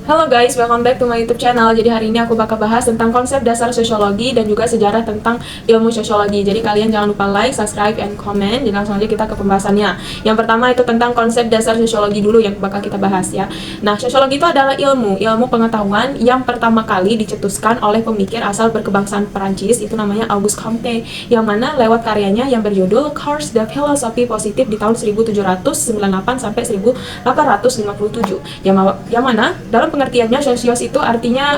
Halo guys, welcome back to my YouTube channel. Jadi hari ini aku bakal bahas tentang konsep dasar sosiologi dan juga sejarah tentang ilmu sosiologi. Jadi kalian jangan lupa like, subscribe, and comment. Jadi langsung aja kita ke pembahasannya. Yang pertama itu tentang konsep dasar sosiologi dulu yang bakal kita bahas ya. Nah, sosiologi itu adalah ilmu pengetahuan yang pertama kali dicetuskan oleh pemikir asal berkebangsaan Perancis, itu namanya Auguste Comte, yang mana lewat karyanya yang berjudul Cours de Philosophie Positive di tahun 1798 sampai 1857. Yang mana dalam pengertiannya sosios itu artinya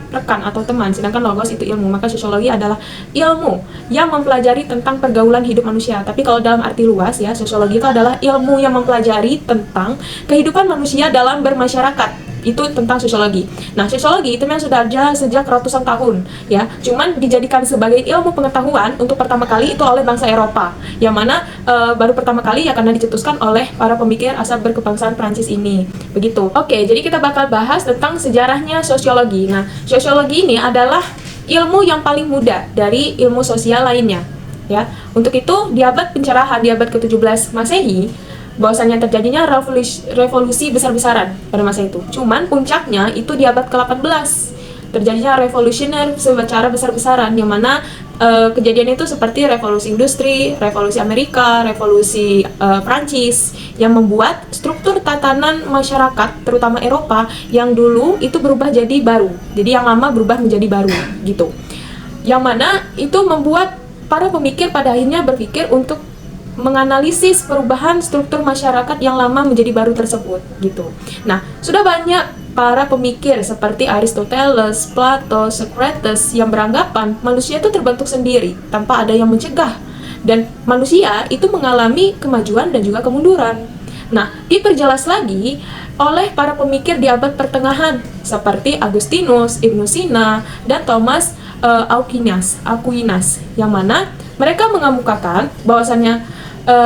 rekan atau teman, sedangkan logos itu ilmu. Maka sosiologi adalah ilmu yang mempelajari tentang pergaulan hidup manusia. Tapi kalau dalam arti luas ya, sosiologi itu adalah ilmu yang mempelajari tentang kehidupan manusia dalam bermasyarakat. Itu tentang sosiologi. Nah, sosiologi itu memang sudah ada sejak ratusan tahun ya. Cuman dijadikan sebagai ilmu pengetahuan untuk pertama kali itu oleh bangsa Eropa, yang mana baru pertama kali ya karena dicetuskan oleh para pemikir asal berkebangsaan Prancis ini. Begitu. Oke, jadi kita bakal bahas tentang sejarahnya sosiologi. Nah, sosiologi ini adalah ilmu yang paling muda dari ilmu sosial lainnya ya. Untuk itu di abad pencerahan, di abad ke-17 Masehi, bahwasannya terjadinya revolusi besar-besaran pada masa itu. Cuman puncaknya itu di abad ke-18 terjadinya revolusioner secara besar-besaran, yang mana kejadian itu seperti revolusi industri, revolusi Amerika, revolusi Prancis, yang membuat struktur tatanan masyarakat terutama Eropa yang dulu itu berubah jadi baru. Jadi yang lama berubah menjadi baru gitu. Yang mana itu membuat para pemikir pada akhirnya berpikir untuk menganalisis perubahan struktur masyarakat yang lama menjadi baru tersebut gitu. Nah, sudah banyak para pemikir seperti Aristoteles, Plato, Socrates yang beranggapan manusia itu terbentuk sendiri tanpa ada yang mencegah, dan manusia itu mengalami kemajuan dan juga kemunduran. Nah, diperjelas lagi oleh para pemikir di abad pertengahan seperti Agustinus, Ibnu Sina, dan Thomas Aquinas, yang mana mereka mengemukakan bahwasannya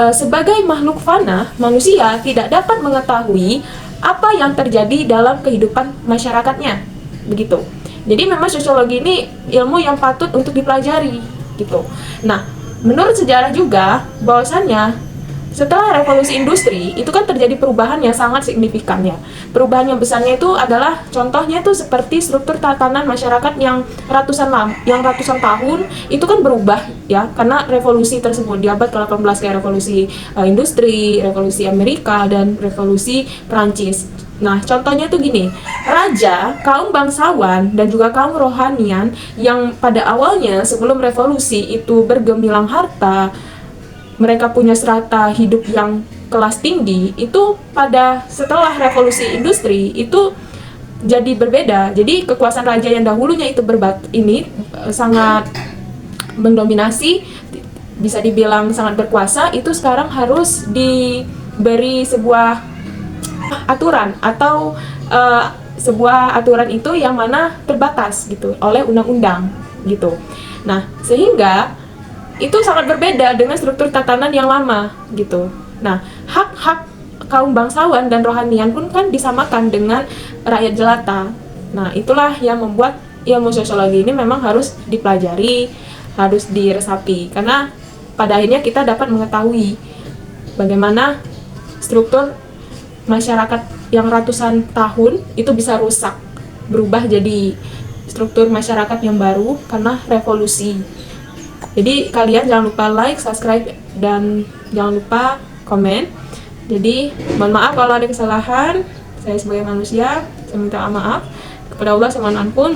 sebagai makhluk fana, manusia tidak dapat mengetahui apa yang terjadi dalam kehidupan masyarakatnya. Begitu. Jadi memang sosiologi ini ilmu yang patut untuk dipelajari gitu. Nah, menurut sejarah juga bahwasannya setelah revolusi industri itu kan terjadi perubahan yang sangat signifikan ya. Perubahan yang besarnya itu adalah contohnya itu seperti struktur tatanan masyarakat yang ratusan tahun itu kan berubah ya karena revolusi tersebut di abad ke-18, kayak revolusi industri, revolusi Amerika, dan revolusi Prancis. Nah, contohnya tuh gini, raja, kaum bangsawan, dan juga kaum rohanian yang pada awalnya sebelum revolusi itu bergemilang harta, mereka punya strata hidup yang kelas tinggi, itu pada setelah revolusi industri itu jadi berbeda. Jadi kekuasaan raja yang dahulunya itu sangat mendominasi, bisa dibilang sangat berkuasa, itu sekarang harus diberi sebuah aturan atau sebuah aturan itu yang mana terbatas gitu oleh undang-undang gitu. Nah, sehingga itu sangat berbeda dengan struktur tatanan yang lama gitu. Nah, hak-hak kaum bangsawan dan rohanian pun kan disamakan dengan rakyat jelata. Nah, itulah yang membuat ilmu sosiologi ini memang harus dipelajari, harus diresapi, karena pada akhirnya kita dapat mengetahui bagaimana struktur masyarakat yang ratusan tahun itu bisa rusak, berubah jadi struktur masyarakat yang baru karena revolusi. Jadi kalian jangan lupa like, subscribe, dan jangan lupa komen. Jadi mohon maaf kalau ada kesalahan. Saya sebagai manusia, saya minta maaf kepada Allah, saya mohon ampun.